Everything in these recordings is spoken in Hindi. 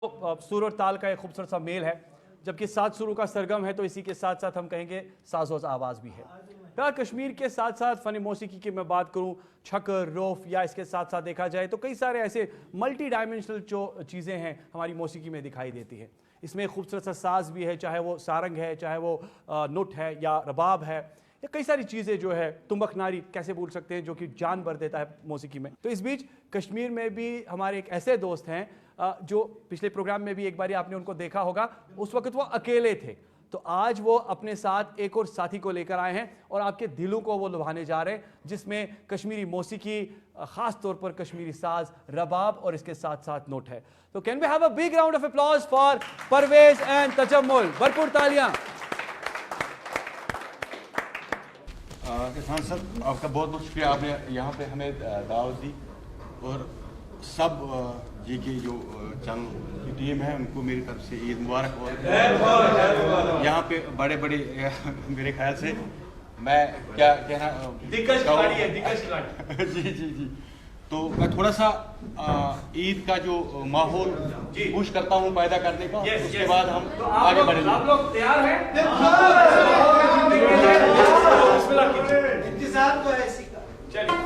सुर और ताल का एक खूबसूरत सा मेल है, जबकि सात सुरों का सरगम है, तो इसी के साथ साथ हम कहेंगे साज़ोज़ आवाज़ भी है। फिलहाल कश्मीर के साथ साथ फ़न मौसीकी की मैं बात करूं, छकर, रोफ या इसके साथ साथ देखा जाए तो कई सारे ऐसे मल्टी डायमेंशनल जो चीज़ें हैं हमारी मौसीकी में दिखाई देती है। इसमें खूबसूरत सा साज भी है, चाहे वो सारंग है, चाहे वो नुट है या रबाब है, या कई सारी चीज़ें जो है, तुम्बक नारी कैसे भूल सकते हैं, जो कि जान भर देता है मौसीकी में। तो इस बीच कश्मीर में भी हमारे एक ऐसे दोस्त हैं जो पिछले प्रोग्राम में भी एक बार आपने उनको देखा होगा, उस वक्त वो अकेले थे, तो आज वो अपने साथ एक और साथी को लेकर आए हैं और आपके दिलों को वो लुभाने जा रहे हैं, जिसमें कश्मीरी मौसीकी, खास तौर पर कश्मीरी साज, रबाब और इसके साथ साथ नोट है। तो can we have a big round of applause for Parvez and Tajammul, भरपूर तालियां। किसान सर, आपका बहुत बहुत शुक्रिया, आपने यहाँ पे हमें दावत दी, और सब जी की जो चैनल की टीम है उनको मेरी तरफ से ईद मुबारक। और यहाँ पे बड़े बड़े मेरे ख्याल से मैं क्या कहना, दिग्गज खिलाड़ी है, दिग्गज खिलाड़ी। जी जी जी, तो मैं थोड़ा सा ईद का जो माहौल पुश करता हूँ पैदा करने का, उसके बाद हम तो आगे बढ़ेंगे। आप लोग तैयार हैं? इंतजार तो ऐसी का। चलिए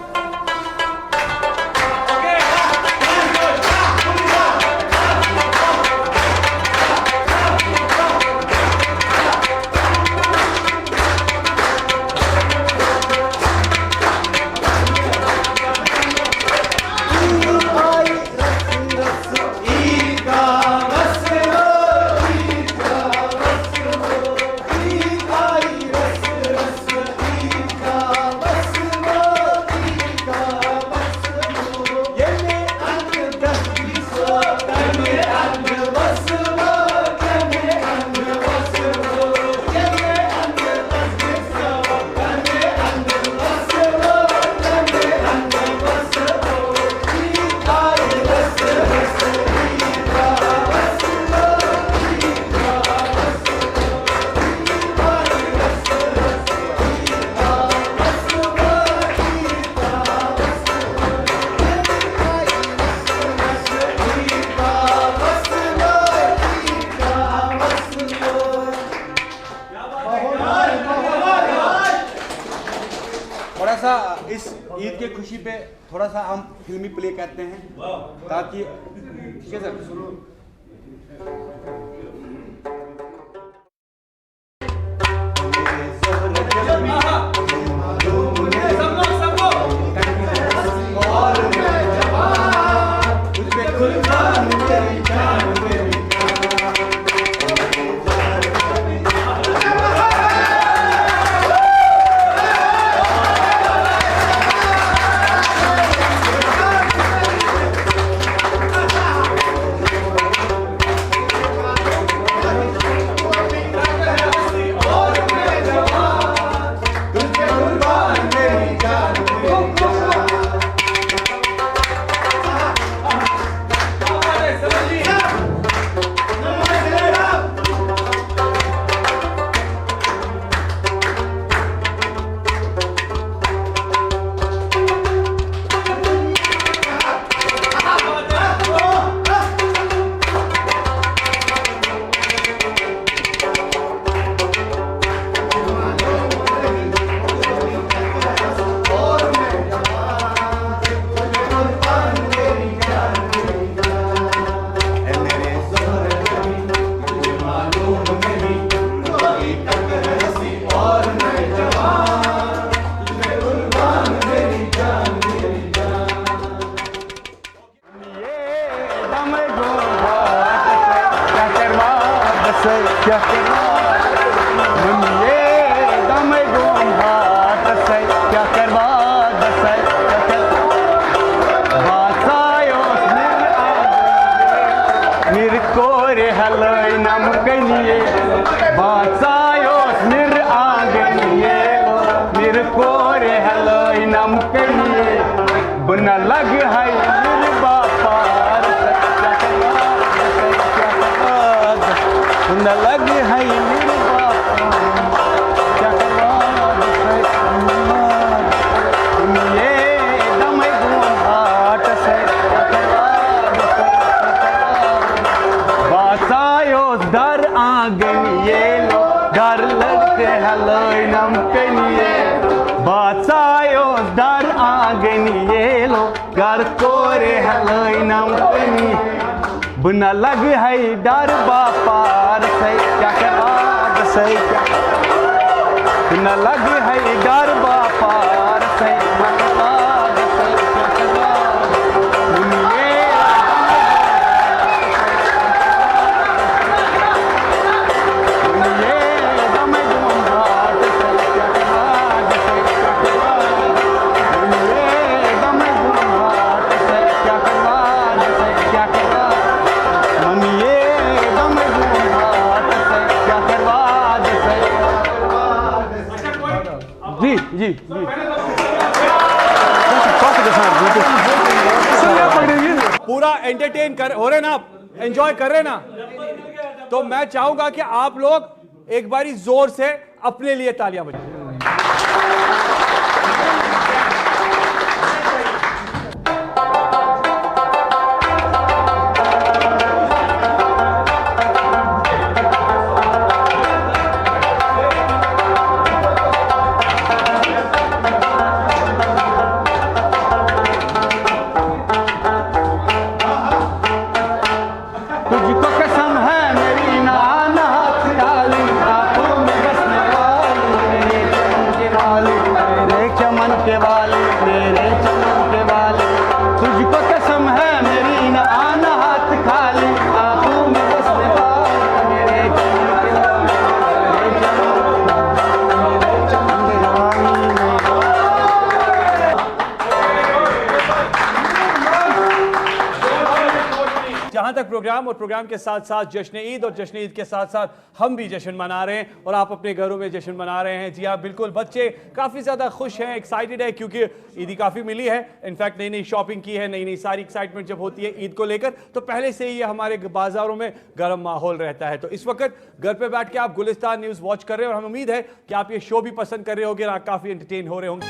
इस ईद के खुशी पे थोड़ा सा हम फिल्मी प्ले करते हैं, ताकि ठीक है सर। आंगन ये लो डर लगते हलोय नम कनिए बाचायो डर आंगन ये लो घर कोरे हलोय नम कनिए बुना लग है डर बापार से क्या करवा से क्या बुना लग है डर बापार से क्या करवा जी पूरा एंटरटेन कर हो रहे ना आप, एंजॉय कर रहे ना, तो मैं चाहूंगा कि आप लोग एक बारी जोर से अपने लिए तालियां बजाएं। तुझको कसम है मेरी नाना ख्याली आंखों में बसने वाली मेरे चमन के वाली मेरे चमन के वाली तुझको कसम है मेरी नाना हाथ खाली आंखों में बसने वाली मेरे चमन के वाली मेरे चमन के वाली जहां तक प्रोग्राम और प्रोग्राम के साथ साथ जश्न ईद और जश्न ईद के साथ साथ हम भी जश्न मना रहे हैं और आप अपने घरों में जश्न मना रहे हैं। जी हाँ बिल्कुल, बच्चे काफ़ी ज़्यादा खुश हैं, एक्साइटेड है क्योंकि ईदी काफ़ी मिली है। इनफैक्ट नई नई शॉपिंग की है, नई नई सारी एक्साइटमेंट जब होती है ईद को लेकर तो पहले से ही ये हमारे बाज़ारों में गर्म माहौल रहता है। तो इस वक्त घर पर बैठ के आप गुलिस्तान न्यूज़ वॉच कर रहे हैं और हमें उम्मीद है कि आप ये शो भी पसंद कर रहे होंगे और आप काफ़ी एंटरटेन हो रहे होंगे।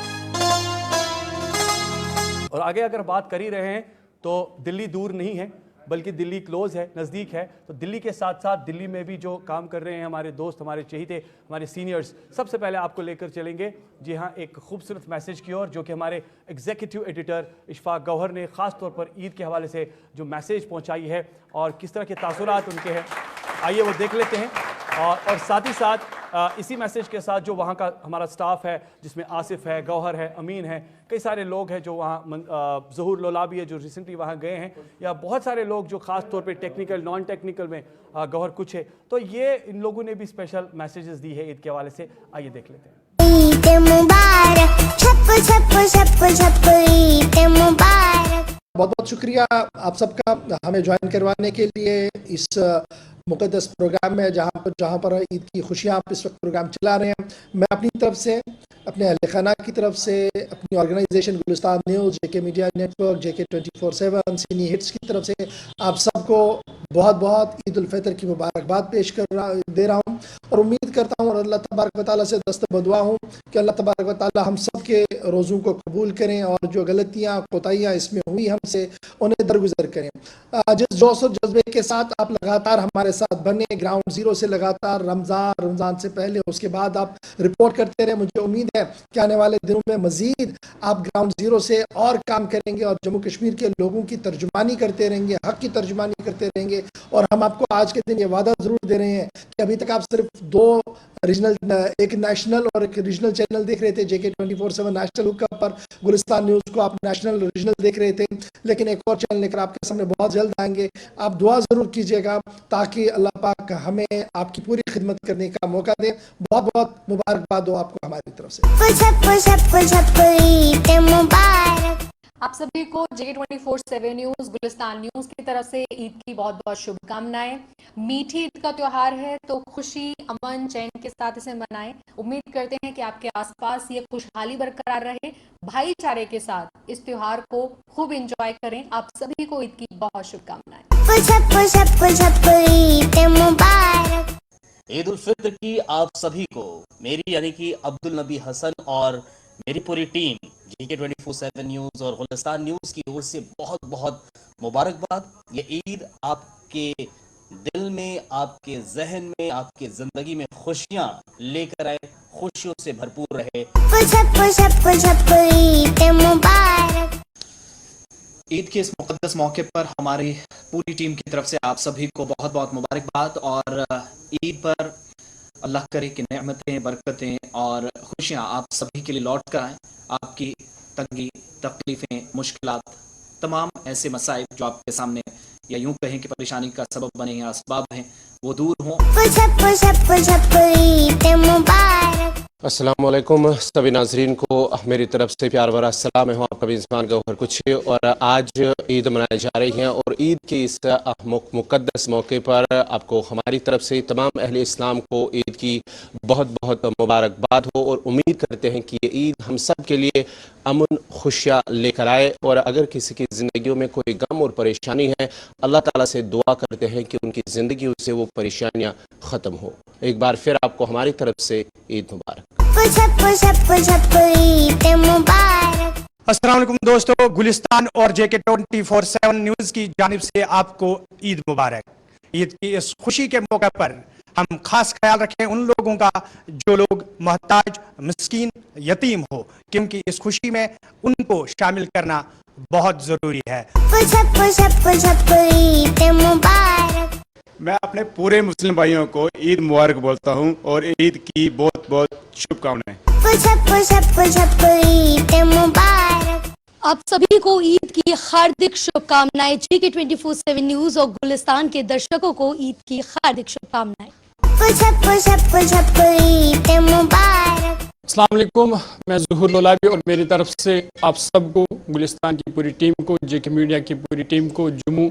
और आगे अगर बात कर ही रहे हैं तो दिल्ली दूर नहीं है बल्कि दिल्ली क्लोज है, नज़दीक है। तो दिल्ली के साथ साथ दिल्ली में भी जो काम कर रहे हैं हमारे दोस्त, हमारे चहेते, हमारे सीनियर्स, सबसे पहले आपको लेकर चलेंगे जी हाँ एक खूबसूरत मैसेज की ओर जो कि हमारे एग्जीक्यूटिव एडिटर इशफाक गौहर ने ख़ास तौर पर ईद के हवाले से जो मैसेज पहुँचाई है और किस तरह के तासुरात उनके हैं, आइए वो देख लेते हैं। और साथ ही साथ इसी मैसेज के साथ जो वहाँ का हमारा स्टाफ है जिसमें आसिफ है, गौहर है, अमीन है, कई सारे लोग हैं जो वहाँ ज़हूर लोलाबी है जो रिसेंटली वहाँ गए हैं, या बहुत सारे लोग जो ख़ास तौर पे टेक्निकल नॉन टेक्निकल में गौहर कुछ है, तो ये इन लोगों ने भी स्पेशल मैसेजेस दी है ईद के हवाले से। आइए देख लेते हैं। ईद मुबारक, छप छप छप छप ईद मुबारक। बहुत बहुत शुक्रिया आप सबका हमें ज्वाइन करवाने के लिए इस मुक़द्दस प्रोग्राम में जहाँ पर ईद की खुशियाँ आप इस वक्त प्रोग्राम चला रहे हैं। मैं अपनी तरफ से, अपने अहल खाना की तरफ से, अपनी ऑर्गेनाइजेशन गुलिस्तान न्यूज़, जेके मीडिया नेटवर्क, जेके 24/7, सिनी हिट्स की तरफ से आप सबको बहुत बहुत ईद उल फितर की मुबारकबाद पेश दे रहा हूँ और उम्मीद करता हूँ और अल्लाह तबारक व तआला से दस्त बदुआ हूँ कि अल्लाह तबारक व तआला हम सब के रोज़ों को कबूल करें और जो गलतियाँ कोताहियाँ इसमें हुई हमसे उन्हें दरगुजर करें। जिस जोश और जज्बे के साथ आप लगातार हमारे साथ बने, ग्राउंड ज़ीरो से लगातार रमज़ान से पहले उसके बाद आप रिपोर्ट करते रहे, मुझे उम्मीद है कि आने वाले दिनों में मज़ीद आप ग्राउंड ज़ीरो से और काम करेंगे और जम्मू कश्मीर के लोगों की तर्जुमानी करते रहेंगे, हक़ की तर्जुमानी करते रहेंगे। और हम आपको आज के दिन ये वादा ज़रूर दे रहे हैं कि अभी तक आप सिर्फ 2 रीजनल, एक नेशनल और एक रीजनल चैनल देख रहे थे, जेके 24/7 नेशनल हुकअप पर गुलिस्तान न्यूज़ को आप नेशनल रीजनल देख रहे थे, लेकिन एक और चैनल लेकर आपके सामने बहुत जल्द आएंगे। आप दुआ ज़रूर कीजिएगा ताकि अल्लाह पाक हमें आपकी पूरी खिदमत करने का मौका दे। बहुत बहुत मुबारकबाद हो आपको हमारी तरफ से। आप सभी को जेके 24/7 न्यूज़, गुलिस्तान न्यूज़ की तरफ से ईद की बहुत बहुत शुभकामनाएं। मीठी ईद का त्योहार है तो खुशी, अमन, चैन के साथ इसे मनाएं। उम्मीद करते हैं कि आपके आसपास ये खुशहाली बरकरार रहे, भाईचारे के साथ इस त्योहार को खूब एंजॉय करें। आप सभी को ईद की बहुत शुभकामनाएं। ईद उल फित्र की आप सभी को मेरी यानी कि अब्दुल नबी हसन और मेरी पूरी टीम जेके 24/7 न्यूज़ और गुलिस्तान न्यूज़ की ओर से बहुत बहुत मुबारकबाद। ये ईद आपके दिल दिल में, आपके जहन में, आपके जिंदगी में खुशियां लेकर आए, खुशियों से भरपूर रहे। छप्पू छप्पू छप्पू ईद मुबारक। ईद के इस मुक़द्दस मौके पर हमारी पूरी टीम की तरफ से आप सभी को बहुत बहुत मुबारकबाद। और ईद पर अल्लाह करे कि नेमतें, बरकतें और खुशियाँ आप सभी के लिए लौट कर आएँ। आपकी तंगी, तकलीफ़ें, मुश्किलात, तमाम ऐसे मसाइब जो आपके सामने या यूँ कहें कि परेशानी का सबब बने या असबाब हैं, वो दूर हों। छप्पू छप्पू छप्पू ईद मुबारक। अस्सलाम वालेकुम सभी नाजरीन को मेरी तरफ से प्यार भरा सलाम। मैं हूँ आपका मेज़बान गौहर कुछी और आज ईद मनाई जा रही है और ईद के इस मुक़द्दस मौके पर आपको हमारी तरफ से तमाम अहले इस्लाम को ईद की बहुत बहुत मुबारकबाद हो और उम्मीद करते हैं कि ये ईद हम सब के लिए अमन खुशियाँ लेकर आए। और अगर किसी की ज़िंदगियों में कोई गम और परेशानी है, अल्लाह ताला से दुआ करते हैं कि उनकी ज़िंदगी से वो परेशानियाँ ख़त्म हो। एक बार फिर आपको हमारी तरफ से ईद मुबारक। छप्पू छप्पू छप्पू ईद मुबारक। अस्सलाम वालेकुम दोस्तों, गुलिस्तान और JK 24/7 न्यूज़ की जानिब से आपको ईद मुबारक। ईद की इस खुशी के मौके पर हम खास ख्याल रखें उन लोगों का जो लोग मोहताज, मिस्कीन, यतीम हो, क्योंकि इस खुशी में उनको शामिल करना बहुत ज़रूरी है। छप्पू छप्पू छप्पू ईद मुबारक। मैं अपने पूरे मुस्लिम भाइयों को ईद मुबारक बोलता हूं और ईद की बहुत बहुत शुभकामनाएं। छप्पू छप्पू छप्पू ईद मुबारक। आप सभी को ईद की हार्दिक शुभकामनाएं। JK 24/7 न्यूज़ और गुलिस्तान के दर्शकों को ईद की हार्दिक शुभकामनाएं। छप्पू छप्पू छप्पू ईद मुबारक। अस्सलाम वालेकुम, मैं ज़ुहूर लोलाबी और मेरी तरफ से आप सबको, गुलिस्तान की पूरी टीम को, JK मीडिया की पूरी टीम को, जम्मू,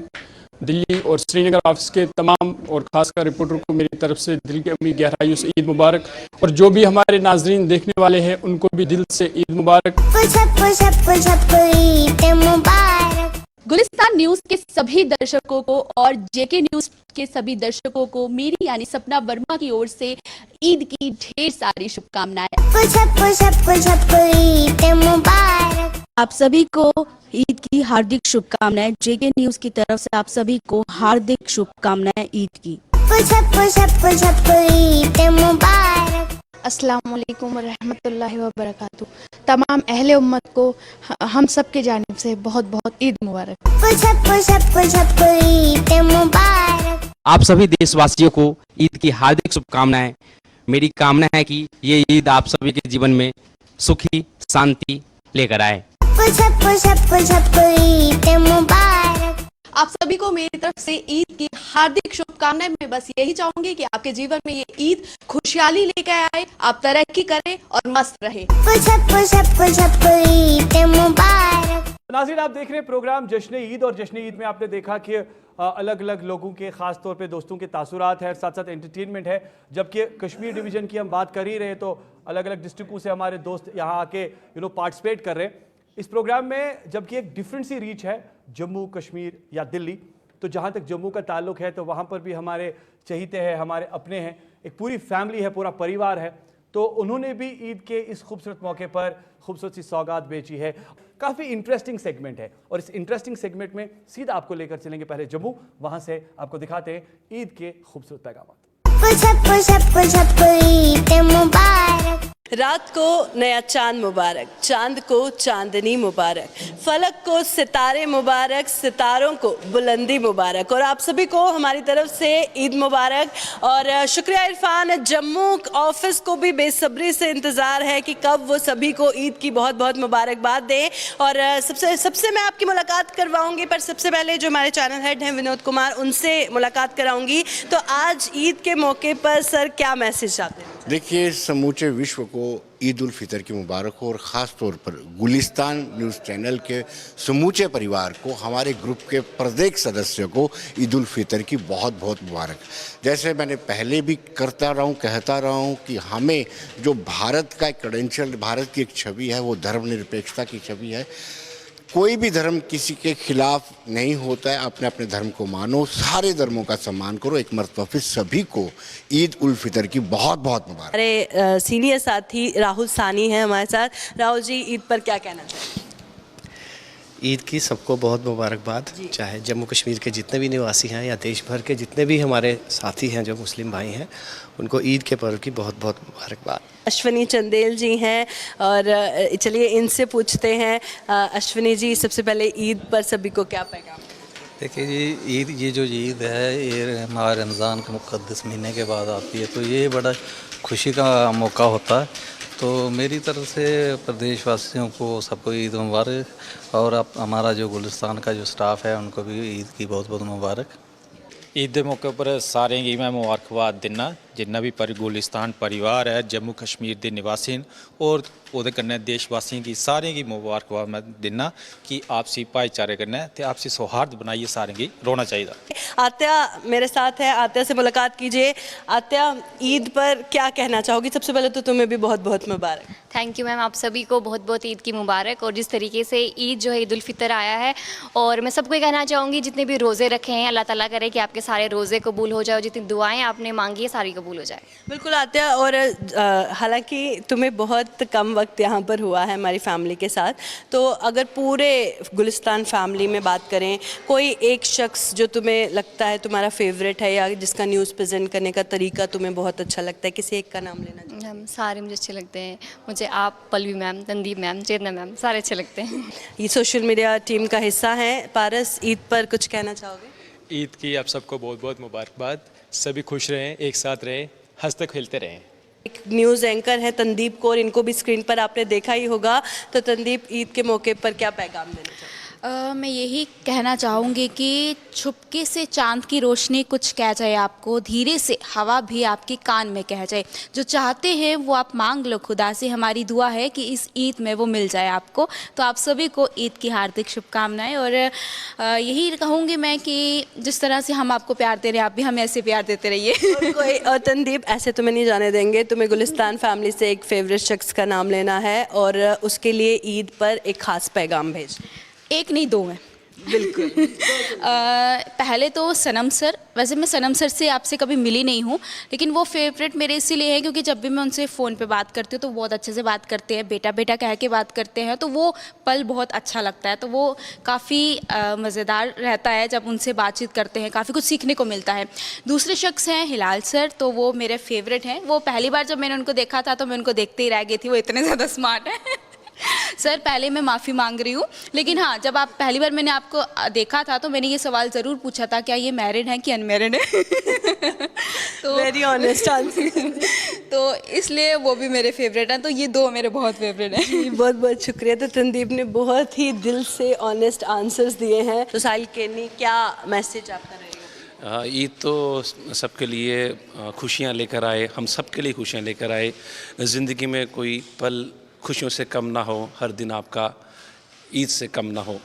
दिल्ली और श्रीनगर ऑफिस के तमाम और ख़ासकर रिपोर्टर को मेरी तरफ से दिल की अमी गहराइयों से ईद मुबारक। और जो भी हमारे नाजरीन देखने वाले हैं उनको भी दिल से ईद मुबारक। छप्पू छप्पू छप्पू ईद मुबारक। गुलिस्तान न्यूज़ के सभी दर्शकों को और JK न्यूज़ के सभी दर्शकों को मेरी यानी सपना वर्मा की ओर से ईद की ढेर सारी शुभकामनाएं। छप्पू छप्पू छप्पू ईद मुबारक। आप सभी को ईद की हार्दिक शुभकामनाएं। JK न्यूज़ की तरफ से आप सभी को हार्दिक शुभकामनाएं ईद की। छप्पू छप्पू छप्पू ईद मुबारक। अस्सलाम वालेकुम रहमतुल्लाहि व बरकातहू। तमाम अहले उम्मत को हम सब के जानिब से बहुत बहुत ईद मुबारक। छप्पू छप्पू छप्पू ईद मुबारक। आप सभी देशवासियों को ईद की हार्दिक शुभकामनाएं। मेरी कामना है कि ये ईद आप सभी के जीवन में सुखी शांति लेकर आए। छप्पू छप्पू छप्पू ईद मुबारक। आप सभी को मेरी तरफ से ईद की हार्दिक शुभकामनाएं। मैं बस यही चाहूंगी कि आपके जीवन में ये ईद खुशहाली लेकर आए, आप तरक्की करें और मस्त रहे। छप्पू छप्पू छप्पू ईद मुबारक। नाज़रीन, आप देख रहे हैं प्रोग्राम जश्न ईद और जश्न ईद में आपने देखा कि अलग अलग लोगों के, ख़ास तौर पे दोस्तों के तासुरात है, साथ साथ एंटरटेनमेंट है। जबकि कश्मीर डिवीज़न की हम बात कर ही रहे तो अलग अलग डिस्ट्रिक्टों से हमारे दोस्त यहाँ आके पार्टिसिपेट कर रहे हैं इस प्रोग्राम में। जबकि एक डिफरेंट सी रीच है जम्मू कश्मीर या दिल्ली, तो जहाँ तक जम्मू का ताल्लुक है तो वहाँ पर भी हमारे चहीते हैं, हमारे अपने हैं, एक पूरी फैमिली है, पूरा परिवार है। तो उन्होंने भी ईद के इस खूबसूरत मौके पर खूबसूरत सी सौगात बेची है। काफ़ी इंटरेस्टिंग सेगमेंट है और इस इंटरेस्टिंग सेगमेंट में सीधा आपको लेकर चलेंगे पहले जम्मू, वहाँ से आपको दिखाते हैं ईद के खूबसूरत पैगाम। छप्पू छप्पू छप्पू ईद मुबारक। रात को नया चांद मुबारक, चांद को चांदनी मुबारक, फलक को सितारे मुबारक, सितारों को बुलंदी मुबारक। और आप सभी को हमारी तरफ से ईद मुबारक। और शुक्रिया इरफान, जम्मू ऑफिस को भी बेसब्री से इंतज़ार है कि कब वो सभी को ईद की बहुत बहुत मुबारकबाद दें। और सबसे मैं आपकी मुलाकात करवाऊंगी, पर सबसे पहले जो हमारे चैनल हेड हैं विनोद कुमार, उनसे मुलाकात कराऊंगी। तो आज ईद के मौके पर सर क्या मैसेज चाहते हैं? देखिए, समूचे विश्व को ईद उल फितर की मुबारक हो और ख़ास तौर पर गुलिस्तान न्यूज़ चैनल के समूचे परिवार को, हमारे ग्रुप के प्रत्येक सदस्य को ईद उल फितर की बहुत बहुत मुबारक। जैसे मैंने पहले भी कहता रहा हूँ कि हमें जो भारत का एक क्रेडेंशियल, भारत की एक छवि है, वो धर्मनिरपेक्षता की छवि है। कोई भी धर्म किसी के खिलाफ नहीं होता है। अपने अपने धर्म को मानो, सारे धर्मों का सम्मान करो। एक मरतबा फिर सभी को ईद उल फितर की बहुत बहुत मुबारक। हमारे सीनियर साथी राहुल सानी हैं हमारे साथ। राहुल जी, ईद पर क्या कहना चाहेंगे? ईद की सबको बहुत मुबारकबाद। चाहे जम्मू कश्मीर के जितने भी निवासी हैं या देश भर के जितने भी हमारे साथी हैं जो मुस्लिम भाई हैं, उनको ईद के पर्व की बहुत बहुत मुबारकबाद। अश्विनी चंदेल जी हैं और चलिए इनसे पूछते हैं। अश्विनी जी, सबसे पहले ईद पर सभी को क्या पैगाम? देखिए जी, ईद ये जो ईद है ये हमारे रमज़ान के मुक़द्दस महीने के बाद आती है, तो ये बड़ा खुशी का मौका होता है। तो मेरी तरफ से प्रदेशवासियों को सबको ईद मुबारक, और अब हमारा जो गुलिस्तान का जो स्टाफ है उनको भी ईद की बहुत बहुत मुबारक। ईद के मौके पर सारे गी मैं मुबारकबाद दिना जिन्ना भी गुलिस्तान परिवार है जम्मू कश्मीर के निवासी और ਉਹਦੇ कन्नै देशवासियों की सारे की मुबारकबाद मैं दिना कि आपसी भाईचारे कन्नै ते आपसी सौहार्द बनाइए सारे की रोना चाहिए। आत्या मेरे साथ है, आत्या से मुलाकात कीजिए। आत्या, ईद पर क्या कहना चाहोगी? सबसे पहले तो तुम्हें भी बहुत बहुत मुबारक। थैंक यू मैम, आप सभी को बहुत बहुत ईद की मुबारक। और जिस तरीके से ईद जो है ईद उल फितर आया है, और मैं सबको कहना चाहूँगी जितने भी रोज़े रखे हैं अल्लाह ताला करे कि आपके सारे रोज़े कबूल हो जाए, जितनी दुआएं आपने मांगी है सारी कबूल हो जाए। बिल्कुल आत्या, और हालांकि तुम्हें बहुत कम वक्त यहाँ पर हुआ है हमारी फैमिली के साथ, तो अगर पूरे गुलिस्तान फैमिली में बात करें, कोई एक शख्स जो तुम्हें लगता है तुम्हारा फेवरेट है या जिसका न्यूज़ प्रेजेंट करने का तरीका तुम्हें बहुत अच्छा लगता है, किसी एक का नाम लेना चाहिए? हम सारे मुझे अच्छे लगते हैं। मुझे आप, पल्लवी मैम, तंदीप मैम, चेतना मैम, सारे अच्छे लगते हैं। ये सोशल मीडिया टीम का हिस्सा हैं। पारस, ईद पर कुछ कहना चाहोगे? ईद की आप सबको बहुत बहुत मुबारकबाद। सभी खुश रहें, एक साथ रहें, हंसते खेलते रहें। एक न्यूज़ एंकर है तंदीप कौर, इनको भी स्क्रीन पर आपने देखा ही होगा। तो तंदीप, ईद के मौके पर क्या पैगाम देना चाहोगे? मैं यही कहना चाहूँगी कि छुपके से चांद की रोशनी कुछ कह जाए आपको, धीरे से हवा भी आपके कान में कह जाए। जो चाहते हैं वो आप मांग लो खुदा से। हमारी दुआ है कि इस ईद में वो मिल जाए आपको। तो आप सभी को ईद की हार्दिक शुभकामनाएं। और यही कहूँगी मैं कि जिस तरह से हम आपको प्यार दे रहे हैं, आप भी हमें ऐसे प्यार देते रहिए। और तंदीप, ऐसे तुम्हें नहीं जाने देंगे। तुम्हें गुलिस्तान फैमिली से एक फेवरेट शख्स का नाम लेना है और उसके लिए ईद पर एक ख़ास पैगाम भेज। एक नहीं, दो हैं। बिल्कुल। पहले तो सनम सर, वैसे मैं सनम सर से आपसे कभी मिली नहीं हूँ, लेकिन वो फेवरेट मेरे इसीलिए है क्योंकि जब भी मैं उनसे फ़ोन पे बात करती हूँ तो बहुत अच्छे से बात करते हैं, बेटा बेटा कह के बात करते हैं, तो वो पल बहुत अच्छा लगता है। तो वो काफ़ी मज़ेदार रहता है जब उनसे बातचीत करते हैं, काफ़ी कुछ सीखने को मिलता है। दूसरे शख्स हैं हिलाल सर, तो वो मेरे फेवरेट हैं। वो पहली बार जब मैंने उनको देखा था तो मैं उनको देखते ही रह गई थी, वो इतने ज़्यादा स्मार्ट हैं। सर, पहले मैं माफ़ी मांग रही हूँ, लेकिन हाँ, जब आप पहली बार मैंने आपको देखा था तो मैंने ये सवाल ज़रूर पूछा था, क्या ये मैरिड हैं कि अनमैरिड हैं? तो वेरी ऑनेस्ट आंसर। तो इसलिए वो भी मेरे फेवरेट हैं। तो ये दो मेरे बहुत फेवरेट हैं। बहुत बहुत शुक्रिया। तो तंदीप ने बहुत ही दिल से ऑनेस्ट आंसर्स दिए हैं। तो साहिल केनी, क्या मैसेज आपका रहेगा? ईद तो सबके लिए खुशियाँ लेकर आए, हम सबके लिए खुशियाँ लेकर आए। ज़िंदगी में कोई पल खुशियों से कम ना हो, हर दिन आपका ईद से कम ना हो।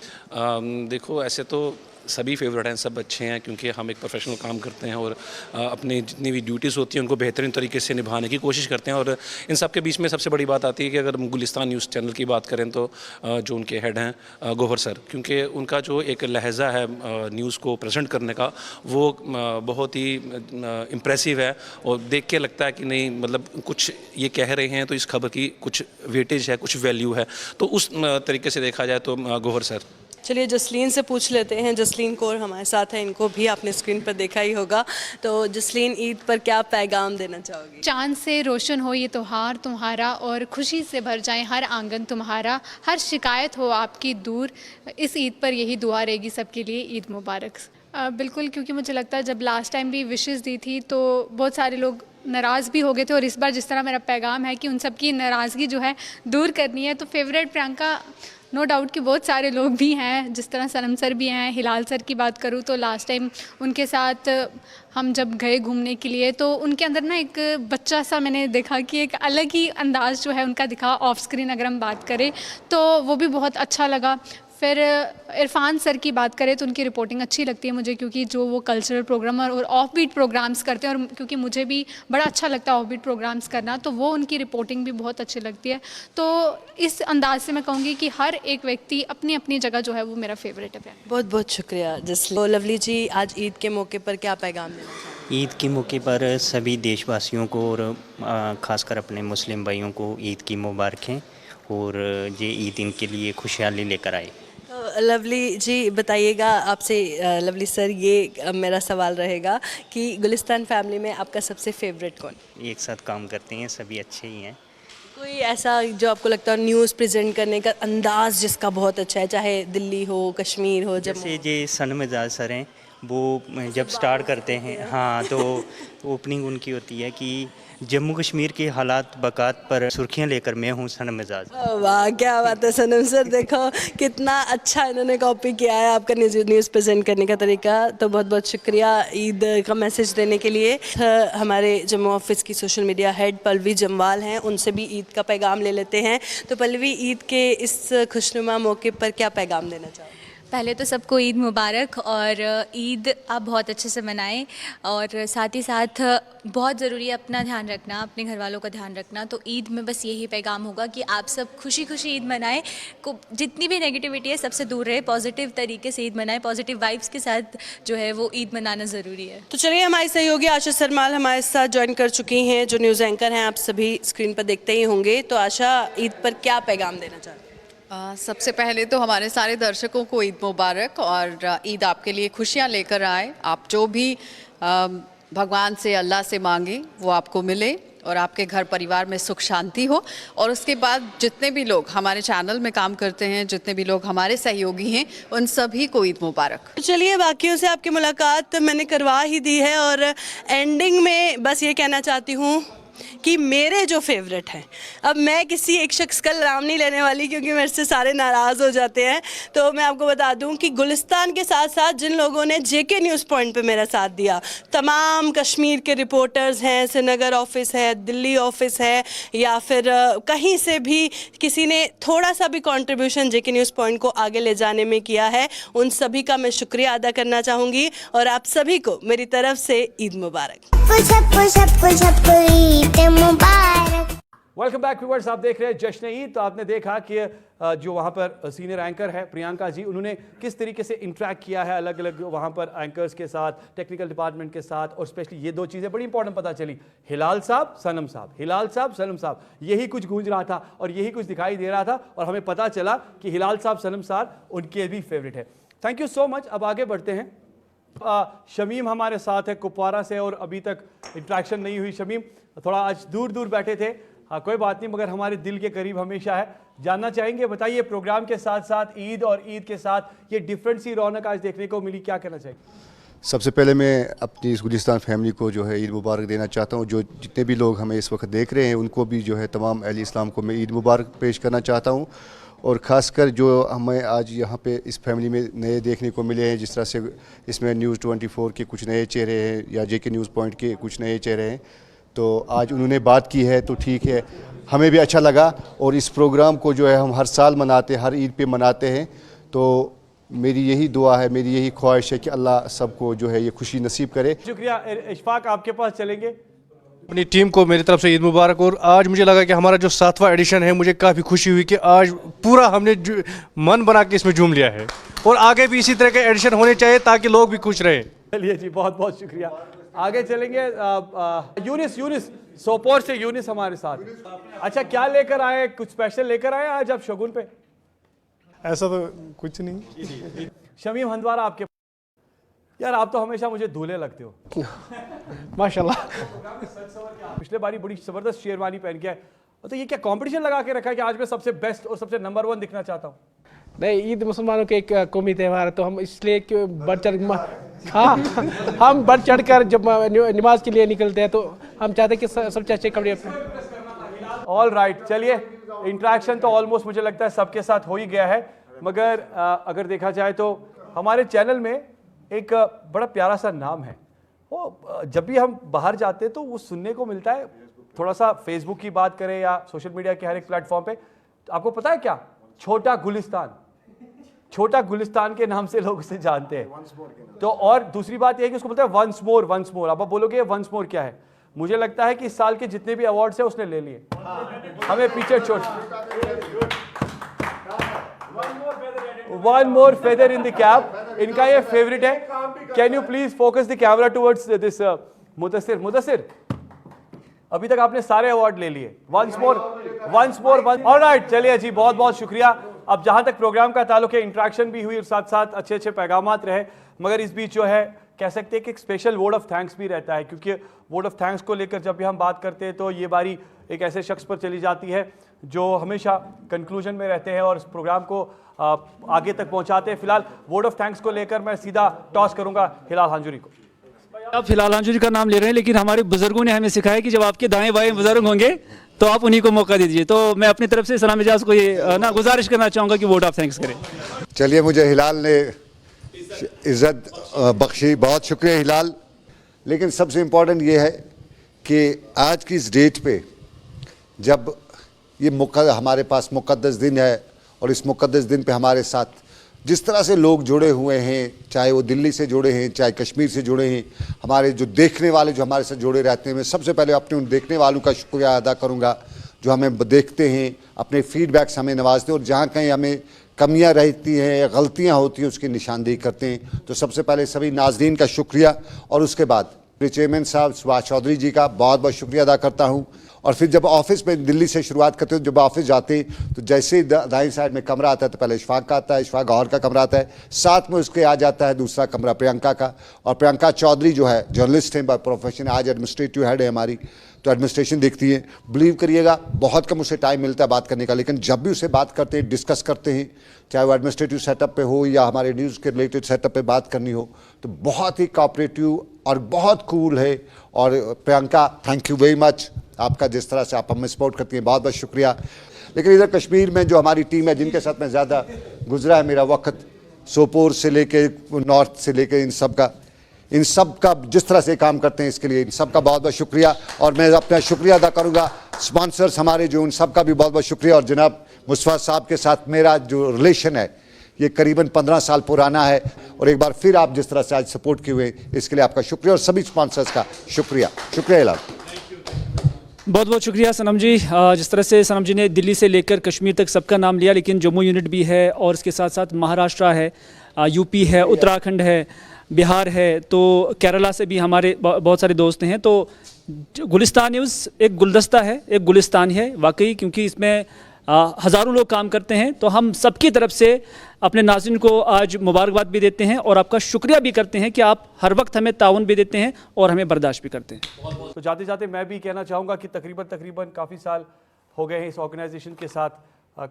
देखो, ऐसे तो सभी फेवरेट हैं, सब अच्छे हैं क्योंकि हम एक प्रोफेशनल काम करते हैं और अपनी जितनी भी ड्यूटीज़ होती हैं उनको बेहतरीन तरीके से निभाने की कोशिश करते हैं। और इन सब के बीच में सबसे बड़ी बात आती है कि अगर गुलिस्तान न्यूज़ चैनल की बात करें तो जो उनके हेड हैं गौहर सर, क्योंकि उनका जो एक लहजा है न्यूज़ को प्रेजेंट करने का, वो बहुत ही इम्प्रेसिव है और देख के लगता है कि नहीं, मतलब कुछ ये कह रहे हैं तो इस खबर की कुछ वेटेज है, कुछ वैल्यू है। तो उस तरीके से देखा जाए तो गौहर सर। चलिए जसलीन से पूछ लेते हैं। जसलीन कौर हमारे साथ है, इनको भी आपने स्क्रीन पर देखा ही होगा। तो जसलीन, ईद पर क्या पैगाम देना चाहोगी? चांद से रोशन हो ये त्योहार तुम्हारा, और खुशी से भर जाए हर आंगन तुम्हारा, हर शिकायत हो आपकी दूर। इस ईद पर यही दुआ रहेगी सबके लिए, ईद मुबारक। बिल्कुल, क्योंकि मुझे लगता है जब लास्ट टाइम भी विशेस दी थी तो बहुत सारे लोग नाराज़ भी हो गए थे, और इस बार जिस तरह मेरा पैगाम है कि उन सब की नाराज़गी जो है दूर करनी है। तो फेवरेट प्रियंका, नो डाउट कि बहुत सारे लोग भी हैं, जिस तरह सनम सर भी हैं। हिलाल सर की बात करूँ तो लास्ट टाइम उनके साथ हम जब गए घूमने के लिए तो उनके अंदर ना एक बच्चा सा मैंने देखा कि एक अलग ही अंदाज़ जो है उनका दिखा ऑफ स्क्रीन, अगर हम बात करें तो वो भी बहुत अच्छा लगा। फिर इरफान सर की बात करें तो उनकी रिपोर्टिंग अच्छी लगती है मुझे, क्योंकि जो वो कल्चरल प्रोग्राम और ऑफ बीट प्रोग्राम्स करते हैं, और क्योंकि मुझे भी बड़ा अच्छा लगता है ऑफ बीट प्रोग्राम्स करना, तो वो उनकी रिपोर्टिंग भी बहुत अच्छी लगती है। तो इस अंदाज से मैं कहूँगी कि हर एक व्यक्ति अपनी अपनी जगह जो है वो मेरा फेवरेट है। बहुत बहुत शुक्रिया जसलीन। तो लवली जी, आज ईद के मौके पर क्या पैगाम देना चाहेंगे? ईद के मौके पर सभी देशवासियों को और ख़ासकर अपने मुस्लिम भाइयों को ईद की मुबारकें, और ये ईद इनके लिए खुशहाली लेकर आए। लवली जी बताइएगा आपसे, लवली सर ये मेरा सवाल रहेगा कि गुलिस्तान फैमिली में आपका सबसे फेवरेट कौन? एक साथ काम करते हैं, सभी अच्छे ही हैं। कोई ऐसा जो आपको लगता है न्यूज़ प्रेजेंट करने का अंदाज जिसका बहुत अच्छा है, चाहे दिल्ली हो, कश्मीर हो, जैसे ये सनम एजाज सर हैं, वो जब स्टार्ट करते हैं, हाँ, तो ओपनिंग उनकी होती है कि जम्मू कश्मीर के हालात बकात पर सुर्खियां लेकर मैं हूँ सनम एजाज। वाह क्या बात है सनम सर, देखो कितना अच्छा इन्होंने कॉपी किया है आपका न्यूज़ प्रेजेंट करने का तरीका। तो बहुत बहुत शुक्रिया ईद का मैसेज देने के लिए। हमारे जम्मू ऑफिस की social media head Pallavi Jamwal हैं, उनसे भी ईद का पैगाम ले लेते हैं। तो पल्लवी, ईद के इस खुशनुमा मौके पर क्या पैगाम देना चाहोगे? पहले तो सबको ईद मुबारक, और ईद आप बहुत अच्छे से मनाएं, और साथ ही साथ बहुत ज़रूरी है अपना ध्यान रखना, अपने घर वालों का ध्यान रखना। तो ईद में बस यही पैगाम होगा कि आप सब खुशी खुशी ईद मनाएं, को जितनी भी नेगेटिविटी है सबसे दूर रहे, पॉजिटिव तरीके से ईद मनाएं, पॉजिटिव वाइब्स के साथ जो है वो ईद मनाना ज़रूरी है। तो चलिए, हमारी सहयोगी आशा सरमाल हमारे साथ ज्वाइन कर चुकी हैं, जो न्यूज़ एंकर हैं, आप सभी स्क्रीन पर देखते ही होंगे। तो आशा, ईद पर क्या पैगाम देना चाहते हैं? सबसे पहले तो हमारे सारे दर्शकों को ईद मुबारक, और ईद आपके लिए खुशियाँ लेकर आए। आप जो भी भगवान से, अल्लाह से मांगे वो आपको मिले, और आपके घर परिवार में सुख शांति हो। और उसके बाद जितने भी लोग हमारे चैनल में काम करते हैं, जितने भी लोग हमारे सहयोगी हैं, उन सभी को ईद मुबारक। चलिए, बाकियों से आपकी मुलाकात मैंने करवा ही दी है, और एंडिंग में बस ये कहना चाहती हूँ कि मेरे जो फेवरेट हैं, अब मैं किसी एक शख्स का नाम नहीं लेने वाली क्योंकि मेरे से सारे नाराज़ हो जाते हैं। तो मैं आपको बता दूं कि गुलिस्तान के साथ साथ जिन लोगों ने जेके न्यूज़ पॉइंट पे मेरा साथ दिया, तमाम कश्मीर के रिपोर्टर्स हैं, श्रीनगर ऑफिस है, दिल्ली ऑफिस है, या फिर कहीं से भी किसी ने थोड़ा सा भी कंट्रीब्यूशन जेके न्यूज़ पॉइंट को आगे ले जाने में किया है, उन सभी का मैं शुक्रिया अदा करना चाहूँगी। और आप सभी को मेरी तरफ से ईद मुबारक। वेलकम बैक व्यूअर्स, आप देख रहे हैं जश्न ईद। तो आपने देखा कि जो वहाँ पर सीनियर एंकर है प्रियंका जी, उन्होंने किस तरीके से इंटरेक्ट किया है अलग अलग वहाँ पर एंकर्स के साथ, टेक्निकल डिपार्टमेंट के साथ। और स्पेशली ये दो चीज़ें बड़ी इंपॉर्टेंट पता चली, हिलाल साहब, सनम साहब, हिलाल साहब, सनम साहब, यही कुछ गूंज रहा था और यही कुछ दिखाई दे रहा था, और हमें पता चला कि हिलाल साहब, सनम साहब उनके भी फेवरेट है। Thank you so much. अब आगे बढ़ते हैं। शमीम हमारे साथ है कुपवारा से, और अभी तक इंट्रैक्शन नहीं हुई। शमीम थोड़ा आज दूर दूर बैठे थे, हाँ कोई बात नहीं, मगर हमारे दिल के करीब हमेशा है। जानना चाहेंगे, बताइए, प्रोग्राम के साथ साथ ईद और ईद के साथ ये डिफरेंट सी रौनक आज देखने को मिली, क्या कहना चाहिए? सबसे पहले मैं अपनी इस गुलिस्तान फैमिली को जो है ईद मुबारक देना चाहता हूँ। जो जितने भी लोग हमें इस वक्त देख रहे हैं उनको भी जो है तमाम अहले इस्लाम को मैं ईद मुबारक पेश करना चाहता हूँ। और ख़ासकर जो हमें आज यहाँ पे इस फैमिली में नए देखने को मिले हैं, जिस तरह से इसमें न्यूज़ 24 के कुछ नए चेहरे हैं या जेके न्यूज़ पॉइंट के कुछ नए चेहरे हैं, तो आज उन्होंने बात की है तो ठीक है, हमें भी अच्छा लगा। और इस प्रोग्राम को जो है हम हर साल मनाते हैं, हर ईद पे मनाते हैं। तो मेरी यही दुआ है, मेरी यही ख्वाहिश है कि अल्लाह सबको जो है ये खुशी नसीब करे। शुक्रिया। इशफाक, आपके पास चलेंगे। अपनी टीम को मेरी तरफ से ईद मुबारक। और आज मुझे लगा कि हमारा जो 7वां एडिशन है, मुझे काफ़ी खुशी हुई कि आज पूरा हमने मन बना के इसमें झूम लिया है, और आगे भी इसी तरह के एडिशन होने चाहिए ताकि लोग भी खुश रहें। चलिए जी, बहुत बहुत शुक्रिया। आगे चलेंगे। यूनिस सोपोर से यूनिस हमारे साथ। अच्छा, क्या लेकर आए? कुछ स्पेशल लेकर आए आज आप शगुन पे? ऐसा तो कुछ नहीं। शमीम हंदवारा, आपके यार आप तो हमेशा मुझे दूल्हे लगते हो माशाल्लाह। पिछले बारी बड़ी जबरदस्त शेरवानी पहन के आए, तो ये क्या कंपटीशन लगा के रखा है कि आज मैं सबसे बेस्ट और सबसे नंबर 1 दिखना चाहता हूँ? नहीं, ईद मुसलमानों के एक कौमी त्यौहार है, तो हम इसलिए बढ़ चढ़ हाँ हम बढ़ चढ़ कर जब नमाज के लिए निकलते हैं तो हम चाहते हैं कि सबसे अच्छे कपड़े अपने। ऑल राइट, चलिए, इंट्रैक्शन तो ऑलमोस्ट मुझे लगता है सबके साथ हो ही गया है, मगर अगर देखा जाए तो हमारे चैनल में एक बड़ा प्यारा सा नाम है। वो जब भी हम बाहर जाते हैं तो वो सुनने को मिलता है, थोड़ा सा फेसबुक की बात करें या सोशल मीडिया के हर एक प्लेटफॉर्म पे, तो आपको पता है क्या? छोटा गुलिस्तान, छोटा गुलिस्तान के नाम से लोग उसे जानते हैं। तो और दूसरी बात यह है कि उसको बोलते हैं वंस मोर, वंस मोर। आप बोलोगे वंस मोर क्या है? मुझे लगता है कि इस साल के जितने भी अवार्ड्स हैं उसने ले लिए, हमें पीछे छोड़। One more feather in the cap, इनका ये फेवरेट है। Can you please focus the camera towards this Mudassir? Mudassir, अभी तक आपने सारे अवार्ड ले लिए। Once more, once more, one. Alright, चलिए जी, बहुत बहुत शुक्रिया। अब जहां तक प्रोग्राम का ताल्लुक है, इंटरेक्शन भी हुई और साथ साथ अच्छे अच्छे पैगामात रहे, मगर इस बीच जो है कह सकते हैं कि एक स्पेशल वर्ड ऑफ थैंक्स भी रहता है, क्योंकि वर्ड ऑफ थैंक्स को लेकर जब भी हम बात करते हैं तो ये बारी एक ऐसे शख्स पर चली जाती है जो हमेशा कंक्लूजन में रहते हैं और इस प्रोग्राम को आगे तक पहुंचाते हैं। फिलहाल वर्ड ऑफ थैंक्स को लेकर मैं सीधा टॉस करूंगा हिलाल हांजुरी को। आप हिलाल हांजुरी का नाम ले रहे हैं, लेकिन हमारे बुजुर्गों ने हमें सिखाया कि जब आपके दाएं बाएं बुजुर्ग होंगे तो आप उन्हीं को मौका दीजिए। तो मैं अपनी तरफ से सलाम इजाज़ को ये ना गुजारिश करना चाहूँगा कि वोट ऑफ थैंक्स करें। चलिए, मुझे हिलाल ने इज़्ज़त बख्शी, बहुत शुक्रिया हिलाल। लेकिन सबसे इम्पोर्टेंट ये है कि आज की इस डेट पे जब ये हमारे पास मुक़द्दस दिन है और इस मुक़द्दस दिन पे हमारे साथ जिस तरह से लोग जुड़े हुए हैं, चाहे वो दिल्ली से जुड़े हैं, चाहे कश्मीर से जुड़े हैं, हमारे जो देखने वाले जो हमारे साथ जुड़े रहते हैं, मैं सबसे पहले अपने उन देखने वालों का शुक्रिया अदा करूंगा जो हमें देखते हैं, अपने फीडबैक्स हमें नवाजते हैं और जहाँ कहीं हमें कमियां रहती हैं या गलतियाँ होती हैं उसकी निशानदेही करते हैं। तो सबसे पहले सभी नाजरीन का शुक्रिया और उसके बाद चेयरमैन साहब सुभाष चौधरी जी का बहुत बहुत शुक्रिया अदा करता हूँ। और फिर जब ऑफिस में दिल्ली से शुरुआत करते हो, जब ऑफिस जाते हैं तो जैसे ही दाईं साइड में कमरा आता है तो पहले इशफाक का आता है, इशफाक गौहर का कमरा आता है, साथ में उसके आ जाता है दूसरा कमरा प्रियंका का। और प्रियंका चौधरी जो है जर्नलिस्ट हैं बाय प्रोफेशन, आज एडमिनिस्ट्रेटिव हेड है हमारी, तो एडमिनिस्ट्रेशन देखती है। बिलीव करिएगा बहुत कम उसे टाइम मिलता है बात करने का, लेकिन जब भी उसे बात करते हैं, डिस्कस करते हैं, चाहे वो एडमिनिस्ट्रेटिव सेटअप पे हो या हमारे न्यूज़ के रिलेटेड सेटअप पे बात करनी हो, तो बहुत ही कोऑपरेटिव और बहुत कूल है। और Priyanka, thank you very much, आपका जिस तरह से आप हमें सपोर्ट करती हैं, बहुत बहुत शुक्रिया। लेकिन इधर कश्मीर में जो हमारी टीम है, जिनके साथ मैं ज़्यादा गुजरा है मेरा वक्त, सोपोर से लेके नॉर्थ से लेके इन सब का जिस तरह से काम करते हैं, इसके लिए इन सब का बहुत बहुत शुक्रिया। और मैं अपना शुक्रिया अदा करूँगा स्पॉन्सर्स हमारे जो, उन सब का भी बहुत बहुत शुक्रिया। और जनाब मुस्तफ़ा साहब के साथ मेरा जो रिलेशन है ये करीबन 15 साल पुराना है, और एक बार फिर आप जिस तरह से आज सपोर्ट किए हुए इसके लिए आपका शुक्रिया और सभी स्पॉन्सर्स का शुक्रिया। शुक्रिया इलाम। बहुत बहुत शुक्रिया सनम जी। जिस तरह से सनम जी ने दिल्ली से लेकर कश्मीर तक सबका नाम लिया, लेकिन जम्मू यूनिट भी है और इसके साथ साथ महाराष्ट्र है, यूपी है, उत्तराखंड है, बिहार है, तो केरला से भी हमारे बहुत सारे दोस्त हैं। तो गुलिस्तान न्यूज़ एक गुलदस्ता है, एक गुलिस्तान है वाकई, क्योंकि इसमें हज़ारों लोग काम करते हैं। तो हम सबकी तरफ से अपने नाज़रीन को आज मुबारकबाद भी देते हैं और आपका शुक्रिया भी करते हैं कि आप हर वक्त हमें ताउन भी देते हैं और हमें बर्दाश्त भी करते हैं। तो जाते जाते मैं भी कहना चाहूँगा कि तकरीबन काफ़ी साल हो गए हैं इस ऑर्गेनाइजेशन के साथ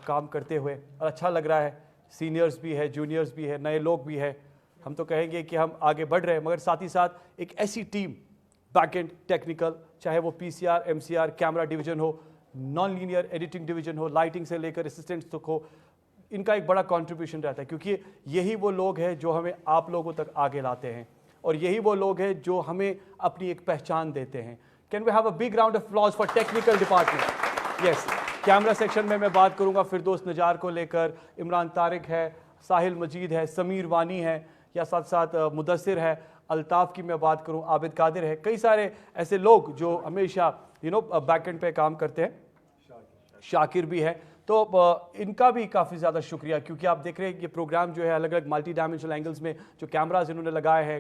काम करते हुए, और अच्छा लग रहा है। सीनियर्स भी है, जूनियर्स भी है, नए लोग भी है। हम तो कहेंगे कि हम आगे बढ़ रहे हैं, मगर साथ ही साथ एक ऐसी टीम, बैक एंड टेक्निकल, चाहे वो PCR, MCR, कैमरा डिवीज़न हो, नॉन लीनियर एडिटिंग डिवीज़न हो, लाइटिंग से लेकर असिस्टेंट्स तक हो, इनका एक बड़ा कंट्रीब्यूशन रहता है, क्योंकि यही वो लोग हैं जो हमें आप लोगों तक आगे लाते हैं और यही वो लोग हैं जो हमें अपनी एक पहचान देते हैं। Can we have a big round of applause for technical department. Yes, camera section में मैं बात करूंगा फिरदौस नजार को लेकर, इमरान तारिक है, साहिल मजीद है, समीर वानी है, या साथ साथ मुदस्सिर है, अल्ताफ़ की मैं बात करूं, आबिद कादिर है, कई सारे ऐसे लोग जो हमेशा बैक एंड पे काम करते हैं, शाकिर भी है। तो इनका भी काफ़ी ज़्यादा शुक्रिया, क्योंकि आप देख रहे हैं ये प्रोग्राम जो है अलग अलग मल्टी डायमेंशनल एंगल्स में जो कैमराज इन्होंने लगाए हैं,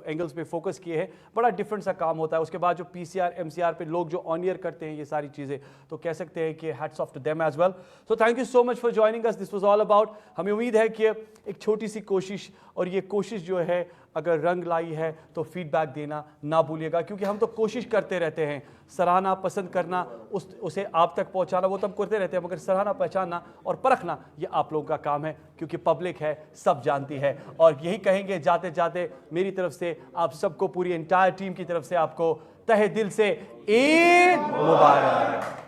एंगल्स पे फोकस किए हैं, बड़ा डिफरेंट सा काम होता है। उसके बाद जो PCR, MCR पे लोग जो ऑन ईयर करते हैं ये सारी चीज़ें, तो कह सकते हैं कि hats off to them as well. So thank you so much for joining us, this was all about. हमें उम्मीद है कि एक छोटी सी कोशिश, और ये कोशिश जो है अगर रंग लाई है तो फीडबैक देना ना भूलिएगा, क्योंकि हम तो कोशिश करते रहते हैं। सराहना, पसंद करना, उसे आप तक पहुंचाना वो तो हम करते रहते हैं, मगर सराहना, पहचानना और परखना ये आप लोगों का काम है, क्योंकि पब्लिक है, सब जानती है। और यही कहेंगे जाते जाते मेरी तरफ से आप सबको, पूरी एंटायर टीम की तरफ से आपको तहे दिल से ईद मुबारक।